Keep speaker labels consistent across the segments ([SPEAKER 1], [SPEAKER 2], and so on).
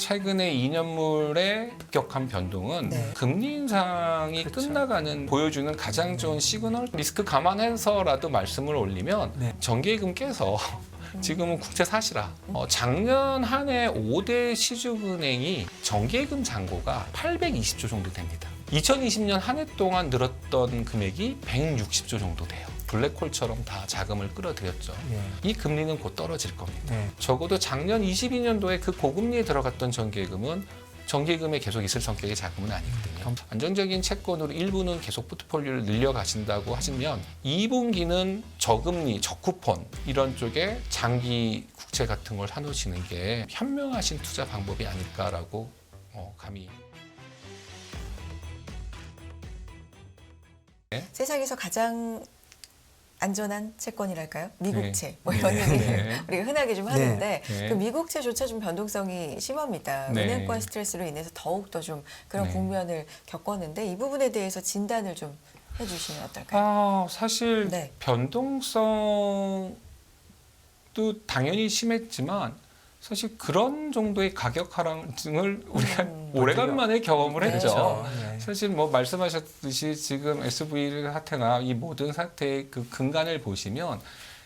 [SPEAKER 1] 최근에 2년물의 급격한 변동은
[SPEAKER 2] 네.
[SPEAKER 1] 금리 인상이
[SPEAKER 3] 그렇죠.
[SPEAKER 1] 끝나가는 보여주는 가장 좋은 시그널, 리스크 감안해서라도 말씀을 올리면
[SPEAKER 3] 네.
[SPEAKER 1] 정기예금께서 지금은 국채 사시라. 작년 한 해 5대 시중은행이 정기예금 잔고가 820조 정도 됩니다. 2020년 한 해 동안 늘었던 금액이 160조 정도 돼요. 블랙홀처럼 다 자금을 끌어들였죠.
[SPEAKER 3] 예.
[SPEAKER 1] 이 금리는 곧 떨어질 겁니다.
[SPEAKER 3] 네.
[SPEAKER 1] 적어도 작년 22년도에 그 고금리에 들어갔던 정기예금은 정기예금에 계속 있을 성격의 자금은 아니거든요. 안정적인 채권으로 일부는 계속 포트폴리오를 늘려가신다고 하시면 2분기는 저금리, 저쿠폰 이런 쪽에 장기 국채 같은 걸 사놓으시는 게 현명하신 투자 방법이 아닐까라고 감히.
[SPEAKER 2] 세상에서 가장 안전한 채권이랄까요? 미국채 뭐
[SPEAKER 1] 네.
[SPEAKER 2] 이런 얘기
[SPEAKER 1] 네.
[SPEAKER 2] 우리가 흔하게 좀 하는데
[SPEAKER 1] 네.
[SPEAKER 2] 그 미국채조차 좀 변동성이 심합니다.
[SPEAKER 1] 네.
[SPEAKER 2] 은행권 스트레스로 인해서 더욱 더 좀 그런
[SPEAKER 1] 네.
[SPEAKER 2] 국면을 겪었는데 이 부분에 대해서 진단을 좀 해주시면 어떨까요?
[SPEAKER 1] 사실
[SPEAKER 2] 네.
[SPEAKER 1] 변동성도 당연히 심했지만 사실 그런 정도의 가격 하락을 우리가 오래간만에 경험을
[SPEAKER 2] 네.
[SPEAKER 1] 했죠.
[SPEAKER 3] 그렇죠. 네.
[SPEAKER 1] 사실 뭐 말씀하셨듯이 지금 SVR 사태나 이 모든 사태의 그 근간을 보시면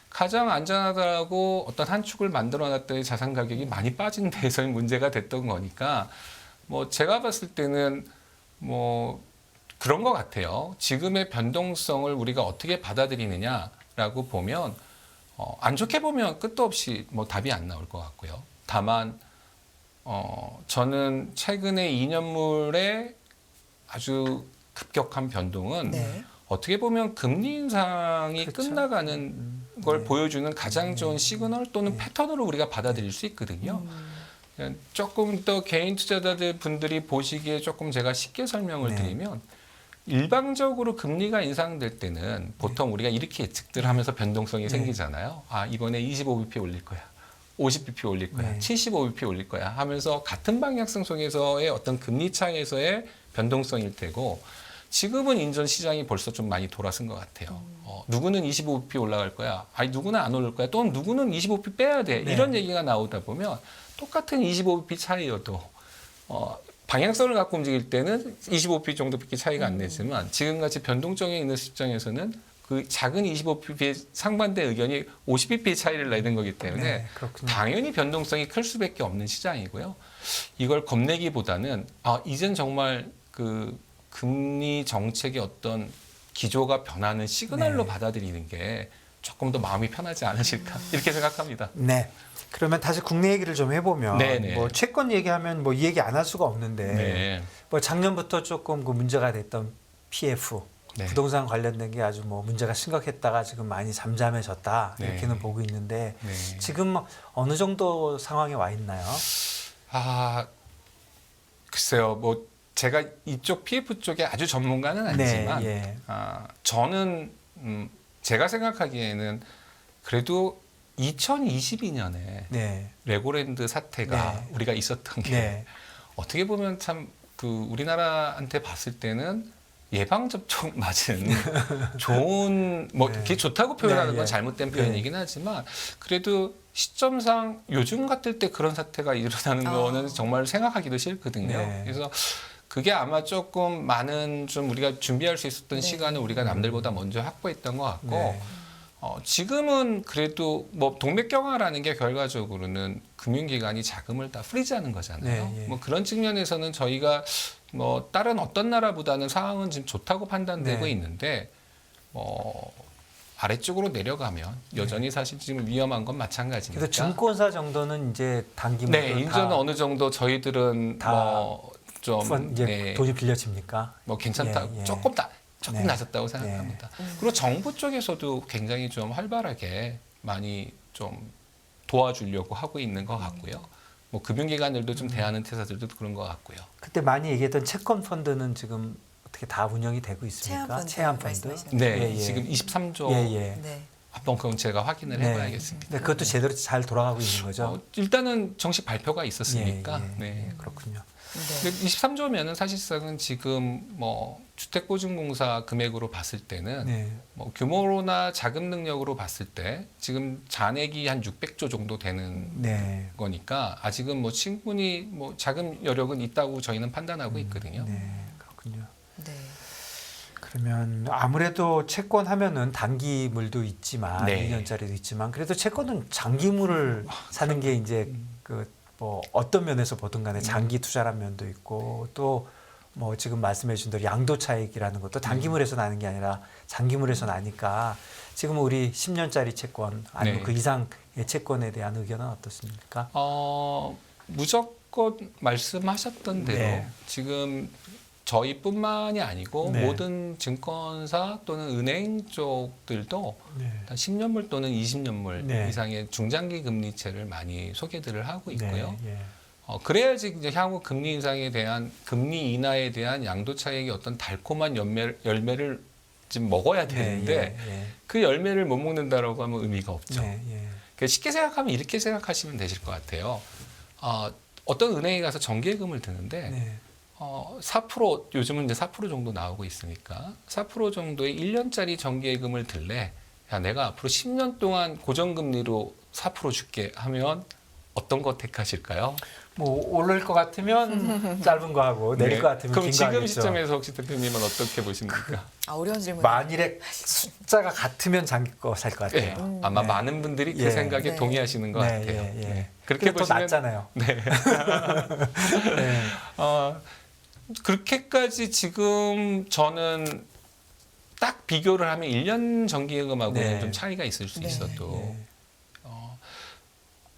[SPEAKER 1] 가장 안전하다고 어떤 한 축을 만들어놨더니 자산 가격이 많이 빠진 데에서 문제가 됐던 거니까 뭐 제가 봤을 때는 뭐 그런 것 같아요. 지금의 변동성을 우리가 어떻게 받아들이느냐라고 보면 안 좋게 보면 끝도 없이 뭐 답이 안 나올 것 같고요. 다만 저는 최근에 2년물의 아주 급격한 변동은
[SPEAKER 2] 네.
[SPEAKER 1] 어떻게 보면 금리 인상이
[SPEAKER 3] 그렇죠.
[SPEAKER 1] 끝나가는 걸
[SPEAKER 3] 네.
[SPEAKER 1] 보여주는 가장 좋은 시그널 또는 패턴으로 우리가 받아들일 수 있거든요. 조금 더 개인 투자자들 분들이 보시기에 조금 제가 쉽게 설명을
[SPEAKER 3] 네.
[SPEAKER 1] 드리면 일방적으로 금리가 인상될 때는 보통 우리가 이렇게 예측들 하면서 변동성이
[SPEAKER 3] 네.
[SPEAKER 1] 생기잖아요. 이번에 25bp 올릴 거야. 50bp 올릴 거야.
[SPEAKER 3] 네.
[SPEAKER 1] 75bp 올릴 거야 하면서 같은 방향성 속에서의 어떤 금리 차이에서의 변동성일 테고 지금은 인전 시장이 벌써 좀 많이 돌아선 것 같아요. 누구는 25bp 올라갈 거야. 누구는 안 오를 거야. 또는 누구는 25bp 빼야 돼.
[SPEAKER 3] 네.
[SPEAKER 1] 이런 얘기가 나오다 보면 똑같은 25bp 차이여도 방향성을 갖고 움직일 때는 25bp 정도밖에 차이가 안 내지만 지금같이 변동성이 있는 시장에서는 그 작은 25bp의 상반대 의견이 50bp 차이를 내는 거기 때문에
[SPEAKER 3] 네, 그렇군요.
[SPEAKER 1] 당연히 변동성이 클 수밖에 없는 시장이고요. 이걸 겁내기보다는 이젠 정말 그 금리 정책의 어떤 기조가 변하는 시그널로
[SPEAKER 3] 네.
[SPEAKER 1] 받아들이는 게 조금 더 마음이 편하지 않으실까 이렇게 생각합니다.
[SPEAKER 3] 네. 그러면 다시 국내 얘기를 좀 해보면
[SPEAKER 1] 네네.
[SPEAKER 3] 뭐 채권 얘기하면 뭐 이 얘기 안 할 수가 없는데
[SPEAKER 1] 네.
[SPEAKER 3] 뭐 작년부터 조금 그 문제가 됐던 PF
[SPEAKER 1] 네.
[SPEAKER 3] 부동산 관련된 게 아주 뭐 문제가 심각했다가 지금 많이 잠잠해졌다
[SPEAKER 1] 네.
[SPEAKER 3] 이렇게는 보고 있는데
[SPEAKER 1] 네.
[SPEAKER 3] 지금 어느 정도 상황에 와 있나요?
[SPEAKER 1] 글쎄요. 뭐 제가 이쪽 PF 쪽에 아주 전문가는 아니지만
[SPEAKER 3] 네, 예.
[SPEAKER 1] 저는 제가 생각하기에는 그래도 2022년에
[SPEAKER 3] 네.
[SPEAKER 1] 레고랜드 사태가
[SPEAKER 3] 네.
[SPEAKER 1] 우리가 있었던 게
[SPEAKER 3] 네.
[SPEAKER 1] 어떻게 보면 참 그 우리나라한테 봤을 때는 예방 접종 맞은 좋은 뭐
[SPEAKER 3] 네.
[SPEAKER 1] 그게 좋다고 표현하는
[SPEAKER 3] 네,
[SPEAKER 1] 건
[SPEAKER 3] 예.
[SPEAKER 1] 잘못된
[SPEAKER 3] 네.
[SPEAKER 1] 표현이긴 하지만 그래도 시점상 요즘 같을 때 그런 사태가 일어나는 거는 정말 생각하기도 싫거든요.
[SPEAKER 3] 네.
[SPEAKER 1] 그래서 그게 아마 조금 많은 좀 우리가 준비할 수 있었던
[SPEAKER 2] 네.
[SPEAKER 1] 시간을 우리가 남들보다 먼저 확보했던 것 같고
[SPEAKER 3] 네.
[SPEAKER 1] 지금은 그래도 뭐 동맥경화라는 게 결과적으로는 금융기관이 자금을 다 프리즈하는 거잖아요.
[SPEAKER 3] 네, 예.
[SPEAKER 1] 뭐 그런 측면에서는 저희가 뭐 다른 어떤 나라보다는 상황은 지금 좋다고 판단되고
[SPEAKER 3] 네.
[SPEAKER 1] 있는데 아래쪽으로 내려가면 여전히 사실 지금 위험한 건 마찬가지니까.
[SPEAKER 3] 그래서 증권사 정도는 이제 단기
[SPEAKER 1] 네,
[SPEAKER 3] 목표로
[SPEAKER 1] 인전은
[SPEAKER 3] 다
[SPEAKER 1] 어느 정도 저희들은
[SPEAKER 3] 다
[SPEAKER 1] 뭐좀
[SPEAKER 3] 이제
[SPEAKER 1] 네,
[SPEAKER 3] 돈이 빌려집니까?
[SPEAKER 1] 뭐 괜찮다.
[SPEAKER 3] 예, 예.
[SPEAKER 1] 조금
[SPEAKER 3] 네.
[SPEAKER 1] 낮았다고 생각합니다. 그리고 정부 쪽에서도 굉장히 좀 활발하게 많이 좀 도와주려고 하고 있는 것 같고요. 뭐 금융기관들도 좀 대하는 태사들도 그런 것 같고요.
[SPEAKER 3] 그때 많이 얘기했던 채권 펀드는 지금 어떻게 다 운영이 되고 있습니까?
[SPEAKER 2] 체험 펀드
[SPEAKER 3] 체험 펀드.
[SPEAKER 2] 말씀하시는
[SPEAKER 1] 네,
[SPEAKER 3] 예, 예.
[SPEAKER 1] 지금 23조
[SPEAKER 3] 예, 예.
[SPEAKER 2] 네.
[SPEAKER 1] 한번 그건 제가 확인을 해봐야겠습니다.
[SPEAKER 3] 네, 그것도 제대로 잘 돌아가고 있는 거죠.
[SPEAKER 1] 일단은 정식 발표가 있었으니까. 네.
[SPEAKER 3] 그렇군요.
[SPEAKER 2] 네.
[SPEAKER 1] 23조면은 사실상은 지금 뭐 주택보증공사 금액으로 봤을 때는
[SPEAKER 3] 네.
[SPEAKER 1] 뭐 규모로나 자금 능력으로 봤을 때 지금 잔액이 한 600조 정도 되는
[SPEAKER 3] 네.
[SPEAKER 1] 거니까 아직은 뭐 충분히 뭐 자금 여력은 있다고 저희는 판단하고 있거든요.
[SPEAKER 3] 네, 그렇군요.
[SPEAKER 2] 네.
[SPEAKER 3] 그러면 아무래도 채권 하면은 단기물도 있지만
[SPEAKER 1] 네.
[SPEAKER 3] 2년짜리도 있지만 그래도 채권은 장기물을 사는 게 이제 그 뭐 어떤 면에서 보든 간에 장기 투자라는 면도 있고 또 뭐 지금 말씀해 주신 대로 양도 차익이라는 것도 단기물에서 나는 게 아니라 장기물에서 나니까 지금 우리 10년짜리 채권 아니면
[SPEAKER 1] 네.
[SPEAKER 3] 그 이상의 채권에 대한 의견은 어떻습니까?
[SPEAKER 1] 무조건 말씀하셨던 대로
[SPEAKER 3] 네.
[SPEAKER 1] 지금 저희뿐만이 아니고
[SPEAKER 3] 네.
[SPEAKER 1] 모든 증권사 또는 은행 쪽들도
[SPEAKER 3] 네.
[SPEAKER 1] 한 10년물 또는 20년물
[SPEAKER 3] 네.
[SPEAKER 1] 이상의 중장기 금리채를 많이 소개들을 하고 있고요.
[SPEAKER 3] 네.
[SPEAKER 1] 그래야지 이제 향후 금리 인상에 대한 금리 인하에 대한 양도 차익의 어떤 달콤한 열매를 지금 먹어야 되는데 그 열매를 못 먹는다라고 하면 의미가 없죠. 그러니까 쉽게 생각하면 이렇게 생각하시면 되실 것 같아요. 어떤 은행에 가서 정기예금을 드는데 4% 요즘은 이제 4% 정도 나오고 있으니까 4% 정도의 1년짜리 정기예금을 들래. 야, 내가 앞으로 10년 동안 고정금리로 4% 줄게 하면 어떤 거 택하실까요?
[SPEAKER 3] 뭐 오를 것 같으면 짧은 거 하고 내릴 것 같으면
[SPEAKER 1] 그럼
[SPEAKER 3] 긴 거
[SPEAKER 1] 지금
[SPEAKER 3] 하겠죠.
[SPEAKER 1] 시점에서 혹시 대표님은 어떻게 보십니까?
[SPEAKER 2] 어려운 질문.
[SPEAKER 3] 만일에 숫자가 같으면 장기 거 살 것 같아요.
[SPEAKER 1] 네, 아마
[SPEAKER 3] 네.
[SPEAKER 1] 많은 분들이 그
[SPEAKER 3] 예.
[SPEAKER 1] 생각에
[SPEAKER 2] 네.
[SPEAKER 1] 동의하시는 것 같아요. 네. 그렇게
[SPEAKER 3] 또
[SPEAKER 1] 보시면
[SPEAKER 3] 낫잖아요.
[SPEAKER 1] 네.
[SPEAKER 3] 네.
[SPEAKER 1] 그렇게까지 지금 저는 딱 비교를 하면 1년 정기예금하고는
[SPEAKER 3] 네.
[SPEAKER 1] 좀 차이가 있을 수
[SPEAKER 2] 네.
[SPEAKER 1] 있어도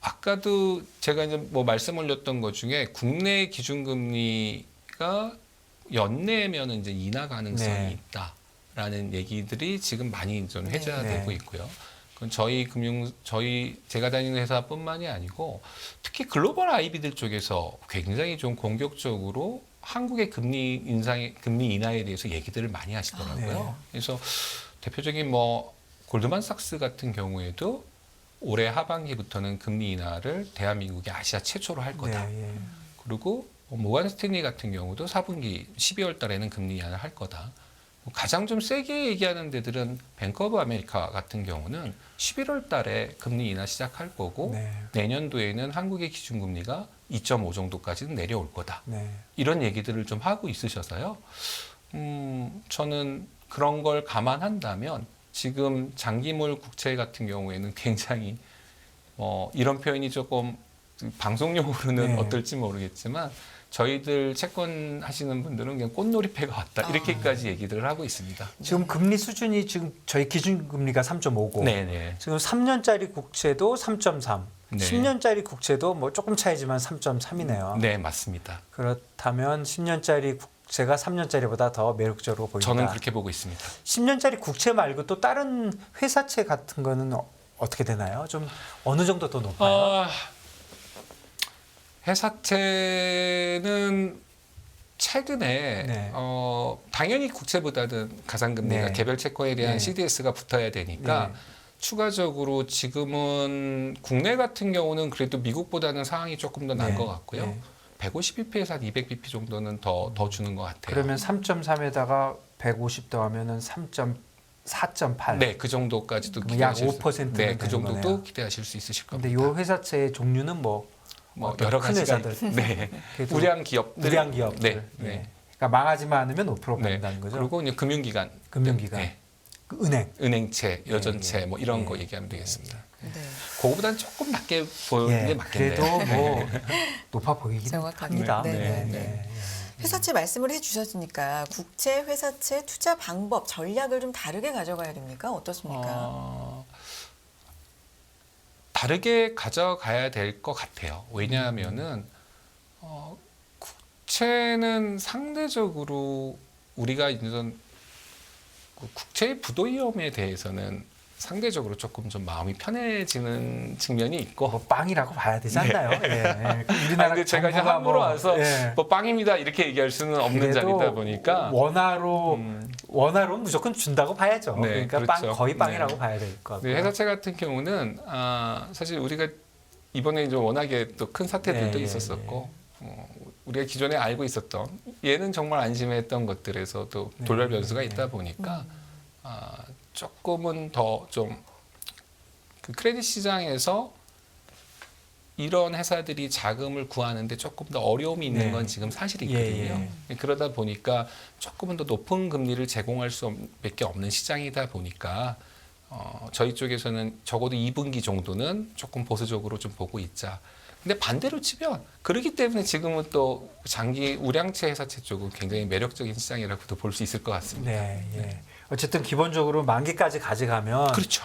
[SPEAKER 1] 아까도 제가 이제 뭐 말씀 올렸던 것 중에 국내 기준금리가 연내면 이제 인하 가능성이
[SPEAKER 3] 네.
[SPEAKER 1] 있다라는 얘기들이 지금 많이 좀 회자되고
[SPEAKER 3] 네.
[SPEAKER 1] 있고요. 그건 저희 제가 다니는 회사뿐만이 아니고 특히 글로벌 IB들 쪽에서 굉장히 좀 공격적으로 한국의 금리 인하에 대해서 얘기들을 많이 하시더라고요.
[SPEAKER 3] 네.
[SPEAKER 1] 그래서 대표적인 뭐 골드만삭스 같은 경우에도 올해 하반기부터는 금리 인하를 대한민국이 아시아 최초로 할 거다.
[SPEAKER 3] 네, 예.
[SPEAKER 1] 그리고 모건 스탠리 같은 경우도 4분기 12월 달에는 금리 인하를 할 거다. 가장 좀 세게 얘기하는 데들은 뱅크 오브 아메리카 같은 경우는 11월 달에 금리 인하 시작할 거고
[SPEAKER 3] 네.
[SPEAKER 1] 내년도에는 한국의 기준금리가 2.5 정도까지는 내려올 거다.
[SPEAKER 3] 네.
[SPEAKER 1] 이런 얘기들을 좀 하고 있으셔서요. 저는 그런 걸 감안한다면 지금 장기물 국채 같은 경우에는 굉장히 이런 표현이 조금 방송용으로는
[SPEAKER 3] 네.
[SPEAKER 1] 어떨지 모르겠지만 저희들 채권 하시는 분들은 그냥 꽃놀이패가 왔다 이렇게까지 얘기들을 하고 있습니다.
[SPEAKER 3] 지금 금리 수준이 지금 저희 기준 금리가 3.5고
[SPEAKER 1] 네네.
[SPEAKER 3] 지금 3년짜리 국채도 3.3,
[SPEAKER 1] 네.
[SPEAKER 3] 10년짜리 국채도 뭐 조금 차이지만 3.3이네요.
[SPEAKER 1] 네 맞습니다.
[SPEAKER 3] 그렇다면 10년짜리 국채가 3년짜리보다 더 매력적으로 보인다.
[SPEAKER 1] 저는 그렇게 보고 있습니다.
[SPEAKER 3] 10년짜리 국채 말고 또 다른 회사채 같은 거는 어떻게 되나요? 좀 어느 정도 더 높아요?
[SPEAKER 1] 회사채는 최근에
[SPEAKER 3] 네.
[SPEAKER 1] 당연히 국채보다는 가상금리가
[SPEAKER 3] 네.
[SPEAKER 1] 개별 채권에 대한
[SPEAKER 3] 네.
[SPEAKER 1] CDS가 붙어야 되니까
[SPEAKER 3] 네.
[SPEAKER 1] 추가적으로 지금은 국내 같은 경우는 그래도 미국보다는 상황이 조금 더 나은
[SPEAKER 3] 네.
[SPEAKER 1] 것 같고요.
[SPEAKER 3] 네.
[SPEAKER 1] 150bp에서 한 200bp 정도는 더 주는 것 같아요.
[SPEAKER 3] 그러면 3.3에다가 150 더하면은 3.4.8.
[SPEAKER 1] 네, 그 정도까지도
[SPEAKER 3] 그럼 약
[SPEAKER 1] 기대하실 수
[SPEAKER 3] 5%는
[SPEAKER 1] 네, 그
[SPEAKER 3] 되는
[SPEAKER 1] 정도도
[SPEAKER 3] 거네요.
[SPEAKER 1] 기대하실 수 있으실
[SPEAKER 3] 근데
[SPEAKER 1] 겁니다.
[SPEAKER 3] 요 회사채의 종류는 뭐 어떤
[SPEAKER 1] 여러
[SPEAKER 3] 큰
[SPEAKER 1] 가지가
[SPEAKER 3] 회사들.
[SPEAKER 1] 네.
[SPEAKER 3] 그래도
[SPEAKER 1] 우량 기업들.
[SPEAKER 3] 우량 기업들.
[SPEAKER 1] 네.
[SPEAKER 3] 네.
[SPEAKER 1] 네.
[SPEAKER 3] 그러니까 망하지만 않으면 5%
[SPEAKER 1] 네.
[SPEAKER 3] 받는다는 거죠.
[SPEAKER 1] 그리고 이제 금융기관,
[SPEAKER 3] 금융기관,
[SPEAKER 1] 네.
[SPEAKER 3] 그 은행.
[SPEAKER 1] 은행채, 여전채
[SPEAKER 3] 예,
[SPEAKER 1] 뭐 이런
[SPEAKER 3] 예,
[SPEAKER 1] 거 얘기하면 되겠습니다.
[SPEAKER 2] 네.
[SPEAKER 1] 그거보다는 조금 낮게 보이는 게 맞겠네요.
[SPEAKER 3] 그래도 뭐 높아 보이긴
[SPEAKER 2] 정확하게.
[SPEAKER 3] 합니다.
[SPEAKER 2] 네, 네, 네.
[SPEAKER 3] 네.
[SPEAKER 2] 회사채 말씀을 해주셨으니까 국채, 회사채 투자 방법, 전략을 좀 다르게 가져가야 됩니까? 어떻습니까?
[SPEAKER 1] 다르게 가져가야 될 것 같아요. 왜냐하면은 국채는 상대적으로 우리가 이제 국채의 부도 위험에 대해서는 상대적으로 조금 좀 마음이 편해지는 측면이 있고.
[SPEAKER 3] 뭐 빵이라고 봐야 되지 않나요? 예. 우리나라
[SPEAKER 1] 근데 제가 이제
[SPEAKER 3] 정부가
[SPEAKER 1] 함부로
[SPEAKER 3] 뭐,
[SPEAKER 1] 와서
[SPEAKER 3] 예.
[SPEAKER 1] 뭐 빵입니다 이렇게 얘기할 수는 없는
[SPEAKER 3] 그래도
[SPEAKER 1] 자리다 보니까.
[SPEAKER 3] 원화로 무조건 준다고 봐야죠.
[SPEAKER 1] 네,
[SPEAKER 3] 그러니까
[SPEAKER 1] 그렇죠.
[SPEAKER 3] 거의 빵이라고
[SPEAKER 1] 네.
[SPEAKER 3] 봐야 될 것 같고.
[SPEAKER 1] 네, 회사채 같은 경우는 사실 우리가 이번에 이제 워낙에 또 큰 사태들도
[SPEAKER 3] 예, 예,
[SPEAKER 1] 있었었고 우리가 기존에 알고 있었던 얘는 정말 안심했던 것들에서도
[SPEAKER 3] 네.
[SPEAKER 1] 돌발 변수가 있다 보니까 조금은 더 좀 그 크레딧 시장에서 이런 회사들이 자금을 구하는데 조금 더 어려움이 있는
[SPEAKER 3] 네.
[SPEAKER 1] 건 지금 사실이거든요. 그러다 보니까 조금은 더 높은 금리를 제공할 수밖에 없는 시장이다 보니까 저희 쪽에서는 적어도 2분기 정도는 조금 보수적으로 좀 보고 있자. 근데 반대로 치면 그렇기 때문에 지금은 또 장기 우량채 회사채 쪽은 굉장히 매력적인 시장이라고도 볼 수 있을 것 같습니다.
[SPEAKER 3] 네, 예. 어쨌든 기본적으로 만기까지 가져가면
[SPEAKER 1] 그렇죠.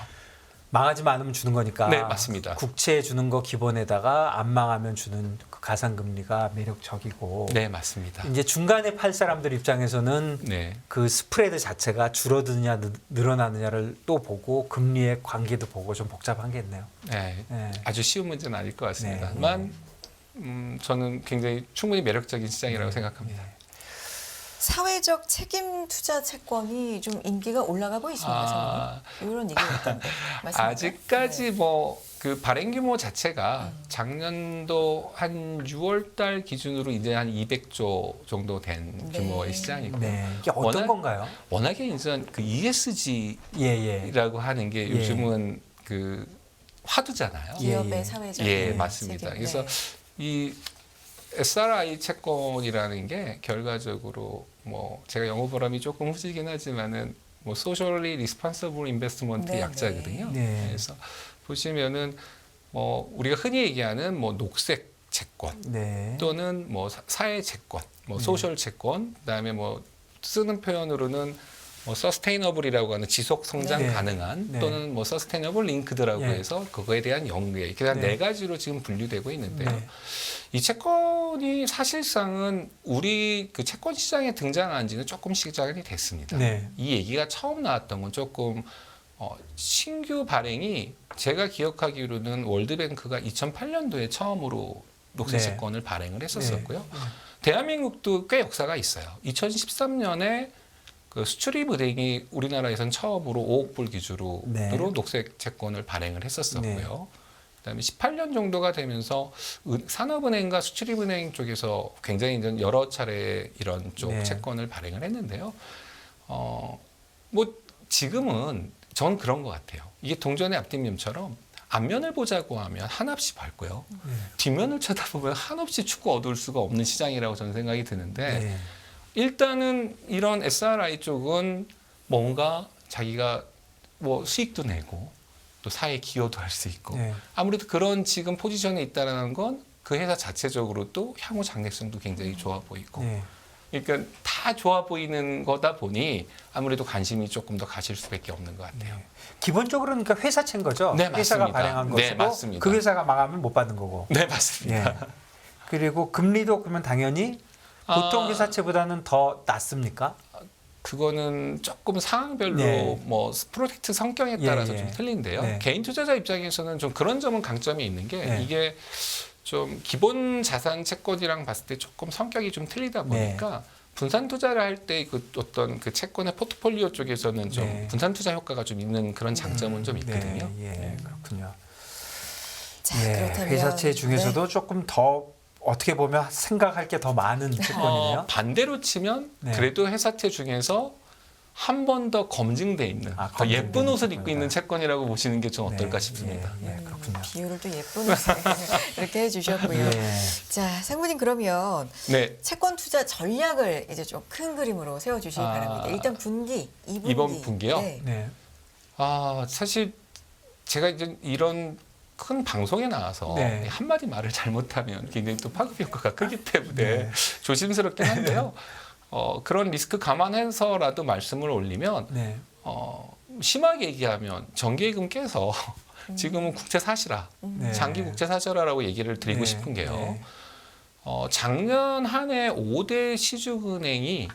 [SPEAKER 3] 망하지만 않으면 주는 거니까.
[SPEAKER 1] 네, 맞습니다.
[SPEAKER 3] 국채 주는 거 기본에다가 안 망하면 주는 그 가상금리가 매력적이고.
[SPEAKER 1] 네, 맞습니다.
[SPEAKER 3] 이제 중간에 팔 사람들 입장에서는
[SPEAKER 1] 네.
[SPEAKER 3] 그 스프레드 자체가 줄어드느냐 늘어나느냐를 또 보고 금리의 관계도 보고 좀 복잡하겠네요.
[SPEAKER 1] 네.
[SPEAKER 3] 네.
[SPEAKER 1] 아주 쉬운 문제는 아닐 것
[SPEAKER 3] 네.
[SPEAKER 1] 같습니다만 저는 굉장히 충분히 매력적인 시장이라고 생각합니다.
[SPEAKER 2] 사회적 책임 투자 채권이 좀 인기가 올라가고 있습니다. 이런 얘기가 있던데. 맞습니까?
[SPEAKER 1] 아직까지 뭐 그 발행 규모 자체가 작년도 한 6월달 기준으로 이제 한 200조 정도 된
[SPEAKER 2] 네.
[SPEAKER 1] 규모의 시장이고요.
[SPEAKER 3] 네. 이게 어떤 건가요?
[SPEAKER 1] 워낙에 이제 그 ESG라고
[SPEAKER 3] 예, 예.
[SPEAKER 1] 하는 게
[SPEAKER 3] 예.
[SPEAKER 1] 요즘은 그 화두잖아요.
[SPEAKER 2] 기업의
[SPEAKER 3] 예.
[SPEAKER 2] 사회적
[SPEAKER 1] 예, 맞습니다.
[SPEAKER 2] 책임.
[SPEAKER 1] 그래서 이 SRI 채권이라는 게 결과적으로 뭐 제가 영어 발음이 조금 후지긴 하지만은 뭐 Socially Responsible Investment
[SPEAKER 2] 네,
[SPEAKER 1] 약자거든요.
[SPEAKER 3] 네.
[SPEAKER 1] 그래서 보시면은 뭐 우리가 흔히 얘기하는 뭐 녹색 채권
[SPEAKER 3] 네.
[SPEAKER 1] 또는 뭐 사회 채권, 뭐 소셜 채권, 그다음에 뭐 쓰는 표현으로는 뭐 서스테이너블이라고 하는 지속 성장
[SPEAKER 3] 네.
[SPEAKER 1] 가능한
[SPEAKER 3] 네.
[SPEAKER 1] 또는 뭐 서스테이너블 링크드라고
[SPEAKER 3] 예.
[SPEAKER 1] 해서 그거에 대한 연계 이렇게 한
[SPEAKER 3] 네.
[SPEAKER 1] 네 가지로 지금 분류되고 있는데요.
[SPEAKER 3] 네.
[SPEAKER 1] 이 채권이 사실상은 우리 그 채권 시장에 등장한 지는 조금 시작이 됐습니다.
[SPEAKER 3] 네.
[SPEAKER 1] 이 얘기가 처음 나왔던 건 조금 신규 발행이 제가 기억하기로는 월드뱅크가 2008년도에 처음으로 녹색
[SPEAKER 3] 네.
[SPEAKER 1] 채권을 발행을 했었었고요.
[SPEAKER 3] 네.
[SPEAKER 1] 대한민국도 꽤 역사가 있어요. 2013년에 그 수출입은행이 우리나라에선 처음으로 5억 불 기준으로
[SPEAKER 3] 네.
[SPEAKER 1] 녹색 채권을 발행을 했었었고요. 그다음에 18년 정도가 되면서 산업은행과 수출입은행 쪽에서 굉장히 이제 여러 차례 이런 쪽
[SPEAKER 3] 네.
[SPEAKER 1] 채권을 발행을 했는데요. 뭐 지금은 전 그런 것 같아요. 이게 동전의 앞뒷면처럼 앞면을 보자고 하면 한없이 밝고요.
[SPEAKER 3] 네.
[SPEAKER 1] 뒷면을 쳐다보면 한없이 춥고 어두울 수가 없는 시장이라고 저는 생각이 드는데
[SPEAKER 3] 네.
[SPEAKER 1] 일단은 이런 SRI 쪽은 뭔가 자기가 뭐 수익도 내고 또 사회에 기여도 할 수 있고
[SPEAKER 3] 네.
[SPEAKER 1] 아무래도 그런 지금 포지션에 있다는 건 그 회사 자체적으로도 향후 장래성도 굉장히 좋아 보이고
[SPEAKER 3] 네.
[SPEAKER 1] 그러니까 다 좋아 보이는 거다 보니 아무래도 관심이 조금 더 가실 수밖에 없는 것 같아요.
[SPEAKER 3] 기본적으로는 그러니까 회사채인 거죠.
[SPEAKER 1] 네,
[SPEAKER 3] 회사가
[SPEAKER 1] 맞습니다.
[SPEAKER 3] 발행한
[SPEAKER 1] 네,
[SPEAKER 3] 것이고
[SPEAKER 1] 맞습니다.
[SPEAKER 3] 그 회사가 망하면 못 받는 거고.
[SPEAKER 1] 네, 맞습니다.
[SPEAKER 3] 예. 그리고 금리도 그러면 당연히 보통 회사채보다는 더 낮습니까?
[SPEAKER 1] 그거는 조금 상황별로
[SPEAKER 3] 네.
[SPEAKER 1] 뭐 프로젝트 성격에 따라서
[SPEAKER 3] 예, 예.
[SPEAKER 1] 좀 틀린데요.
[SPEAKER 3] 네.
[SPEAKER 1] 개인 투자자 입장에서는 좀 그런 점은 강점이 있는 게
[SPEAKER 3] 네.
[SPEAKER 1] 이게 좀 기본 자산 채권이랑 봤을 때 조금 성격이 좀 틀리다 보니까 분산 투자를 할 때 그 어떤 그 채권의 포트폴리오 쪽에서는 좀
[SPEAKER 3] 네.
[SPEAKER 1] 분산 투자 효과가 좀 있는 그런 장점은 좀 있거든요.
[SPEAKER 3] 네, 예, 그렇군요.
[SPEAKER 2] 자,
[SPEAKER 3] 예,
[SPEAKER 2] 그렇다면
[SPEAKER 3] 회사채 중에서도 조금 더 어떻게 보면 생각할 게 더 많은 채권이네요.
[SPEAKER 1] 반대로 치면
[SPEAKER 3] 네.
[SPEAKER 1] 그래도 회사채 중에서 한 번 더 검증돼 있는
[SPEAKER 3] 아,
[SPEAKER 1] 더 예쁜
[SPEAKER 3] 검증된
[SPEAKER 1] 옷을 입고
[SPEAKER 3] 채권이다.
[SPEAKER 1] 있는 채권이라고 보시는 게 좀 어떨까
[SPEAKER 3] 네,
[SPEAKER 1] 싶습니다.
[SPEAKER 3] 예, 그렇군요.
[SPEAKER 2] 비율을 또 예쁜 옷에 이렇게 해주셨고요.
[SPEAKER 3] 예.
[SPEAKER 2] 자, 상무님 그러면
[SPEAKER 1] 네.
[SPEAKER 2] 채권 투자 전략을 이제 좀 큰 그림으로 세워주시기 바랍니다. 일단 분기, 2분기.
[SPEAKER 1] 이번 분기요?
[SPEAKER 2] 네.
[SPEAKER 3] 네.
[SPEAKER 1] 사실 제가 이제 이런 큰 방송에 나와서
[SPEAKER 3] 네.
[SPEAKER 1] 한마디 말을 잘못하면 굉장히 또 파급 효과가 크기 때문에
[SPEAKER 3] 네.
[SPEAKER 1] 조심스럽긴 한데요. 그런 리스크 감안해서라도 말씀을 올리면
[SPEAKER 3] 네.
[SPEAKER 1] 심하게 얘기하면 정기예금 깨서 지금은 국채 사시라,
[SPEAKER 3] 네.
[SPEAKER 1] 장기 국채 사셔라라고 얘기를 드리고
[SPEAKER 3] 네.
[SPEAKER 1] 싶은 게요.
[SPEAKER 3] 네.
[SPEAKER 1] 작년 한 해 5대 시중은행이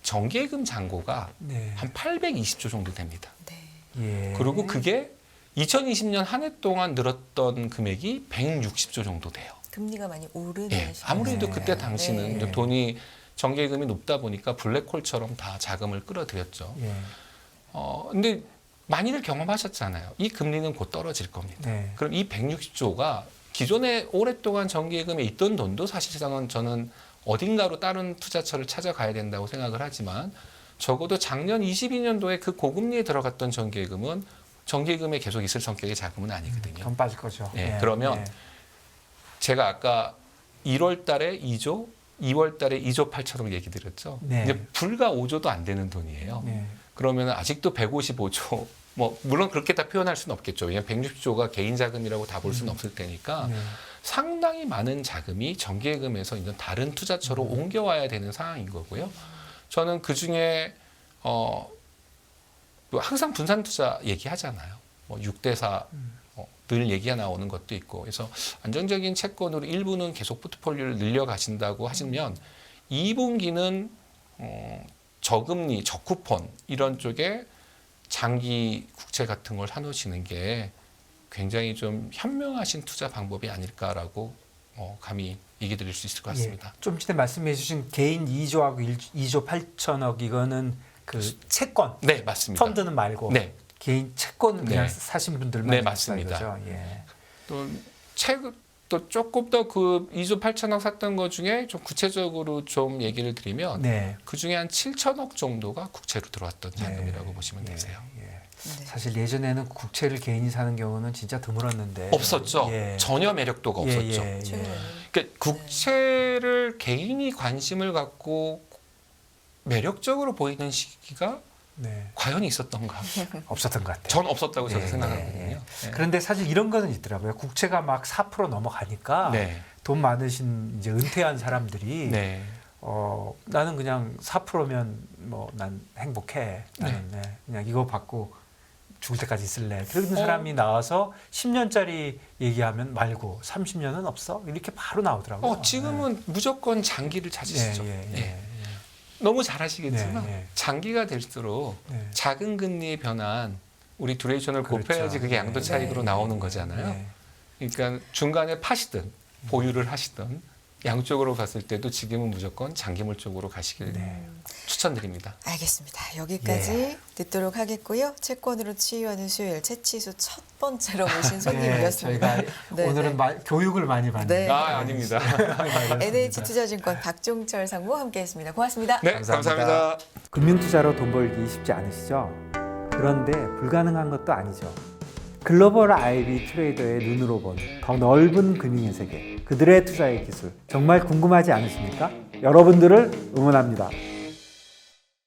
[SPEAKER 1] 정기예금 잔고가
[SPEAKER 3] 네.
[SPEAKER 1] 한 820조 정도 됩니다.
[SPEAKER 2] 네.
[SPEAKER 3] 예.
[SPEAKER 1] 그리고 그게 2020년 한 해 동안 늘었던 금액이 160조 정도 돼요.
[SPEAKER 2] 금리가 많이 오르는
[SPEAKER 1] 예, 아무래도
[SPEAKER 3] 네.
[SPEAKER 1] 그때 당시는
[SPEAKER 3] 네.
[SPEAKER 1] 돈이 정기예금이 높다 보니까 블랙홀처럼 다 자금을 끌어들였죠.
[SPEAKER 3] 예.
[SPEAKER 1] 근데 많이들 경험하셨잖아요. 이 금리는 곧 떨어질 겁니다.
[SPEAKER 3] 네.
[SPEAKER 1] 그럼 이 160조가 기존에 오랫동안 정기예금에 있던 돈도 사실상은 저는 어딘가로 다른 투자처를 찾아가야 된다고 생각을 하지만 적어도 작년 22년도에 그 고금리에 들어갔던 정기예금은 정기예금에 계속 있을 성격의 자금은 아니거든요.
[SPEAKER 3] 돈 빠질 거죠.
[SPEAKER 1] 예, 그러면 제가 아까 1월 달에 2조, 2월 달에 2조 8천억 얘기 드렸죠.
[SPEAKER 3] 네.
[SPEAKER 1] 이제 불과 5조도 안 되는 돈이에요.
[SPEAKER 3] 네.
[SPEAKER 1] 그러면 아직도 155조, 뭐 물론 그렇게 다 표현할 수는 없겠죠. 왜냐하면 160조가 개인 자금이라고 다 볼 수는 없을 테니까
[SPEAKER 3] 네.
[SPEAKER 1] 상당히 많은 자금이 정기예금에서 이제 다른 투자처로 옮겨와야 되는 상황인 거고요. 저는 그 중에 항상 분산 투자 얘기하잖아요. 뭐 6대4 늘 얘기가 나오는 것도 있고, 그래서 안정적인 채권으로 일부는 계속 포트폴리오를 늘려가신다고 하시면 2분기는 저금리, 저쿠폰 이런 쪽에 장기 국채 같은 걸 사놓으시는 게 굉장히 좀 현명하신 투자 방법이 아닐까라고 감히 얘기 드릴 수 있을 것 같습니다.
[SPEAKER 3] 예. 좀 전에 말씀해 주신 개인 2조하고 2조 8천억 이거는 그 채권,
[SPEAKER 1] 네, 맞습니다.
[SPEAKER 3] 펀드는 말고
[SPEAKER 1] 네.
[SPEAKER 3] 개인 채권 그냥
[SPEAKER 1] 네.
[SPEAKER 3] 사신 분들만
[SPEAKER 1] 네,
[SPEAKER 3] 있다
[SPEAKER 1] 맞습니다.
[SPEAKER 3] 이거죠. 예.
[SPEAKER 1] 또 조금 더 그 2조 8천억 샀던 것 중에 좀 구체적으로 좀 얘기를 드리면
[SPEAKER 3] 네.
[SPEAKER 1] 그 중에 한 7천억 정도가 국채로 들어왔던
[SPEAKER 3] 네.
[SPEAKER 1] 자금이라고 보시면
[SPEAKER 3] 예.
[SPEAKER 1] 되세요.
[SPEAKER 3] 예.
[SPEAKER 2] 네.
[SPEAKER 3] 사실 예전에는 국채를 개인이 사는 경우는 진짜 드물었는데
[SPEAKER 1] 없었죠.
[SPEAKER 3] 예.
[SPEAKER 1] 전혀 매력도가
[SPEAKER 3] 예,
[SPEAKER 1] 없었죠.
[SPEAKER 3] 예, 예.
[SPEAKER 2] 최근에는
[SPEAKER 1] 그러니까 국채를 개인이 관심을 갖고 매력적으로 보이는 시기가
[SPEAKER 3] 네.
[SPEAKER 1] 과연 있었던가?
[SPEAKER 3] 없었던 것 같아요.
[SPEAKER 1] 전 없었다고 저는
[SPEAKER 3] 네,
[SPEAKER 1] 생각하거든요.
[SPEAKER 3] 네,
[SPEAKER 1] 네.
[SPEAKER 3] 그런데 사실 이런 거는 있더라고요. 국채가 막 4% 넘어가니까
[SPEAKER 1] 네.
[SPEAKER 3] 돈 많으신 이제 은퇴한 사람들이
[SPEAKER 1] 네.
[SPEAKER 3] 나는 그냥 4%면 뭐 난 행복해. 나는 네. 그냥 이거 받고 죽을 때까지 있을래. 그런 사람이 나와서 10년짜리 얘기하면 말고 30년은 없어? 이렇게 바로 나오더라고요.
[SPEAKER 1] 지금은 무조건 장기를 찾으시죠.
[SPEAKER 3] 예, 예,
[SPEAKER 1] 예.
[SPEAKER 3] 예.
[SPEAKER 1] 너무 잘 아시겠지만
[SPEAKER 3] 네, 네.
[SPEAKER 1] 장기가 될수록
[SPEAKER 3] 네.
[SPEAKER 1] 작은 금리에 변한 우리 듀레이션을
[SPEAKER 3] 그렇죠.
[SPEAKER 1] 곱해야지 그게 양도
[SPEAKER 3] 네.
[SPEAKER 1] 차익으로
[SPEAKER 2] 네.
[SPEAKER 1] 나오는 거잖아요.
[SPEAKER 3] 네.
[SPEAKER 1] 그러니까 중간에 파시든 보유를 하시든 양쪽으로 봤을 때도 지금은 무조건 장기물 쪽으로 가시길
[SPEAKER 3] 네.
[SPEAKER 1] 추천드립니다.
[SPEAKER 2] 알겠습니다. 여기까지 듣도록 하겠고요. 채권으로 치유하는 수요일 채치수 첫 번째로 모신 손님이었습니다.
[SPEAKER 3] 저희가
[SPEAKER 2] 네,
[SPEAKER 3] 오늘은
[SPEAKER 2] 네.
[SPEAKER 3] 교육을 많이 받는.
[SPEAKER 2] 네.
[SPEAKER 1] 아닙니다.
[SPEAKER 2] NH투자증권 박종철 상무 함께했습니다. 고맙습니다.
[SPEAKER 1] 네,
[SPEAKER 3] 감사합니다.
[SPEAKER 1] 감사합니다.
[SPEAKER 3] 금융투자로 돈 벌기 쉽지 않으시죠? 그런데 불가능한 것도 아니죠. 글로벌 IB 트레이더의 눈으로 본 더 넓은 금융의 세계, 그들의 투자의 기술 정말 궁금하지 않으십니까? 여러분들을 응원합니다.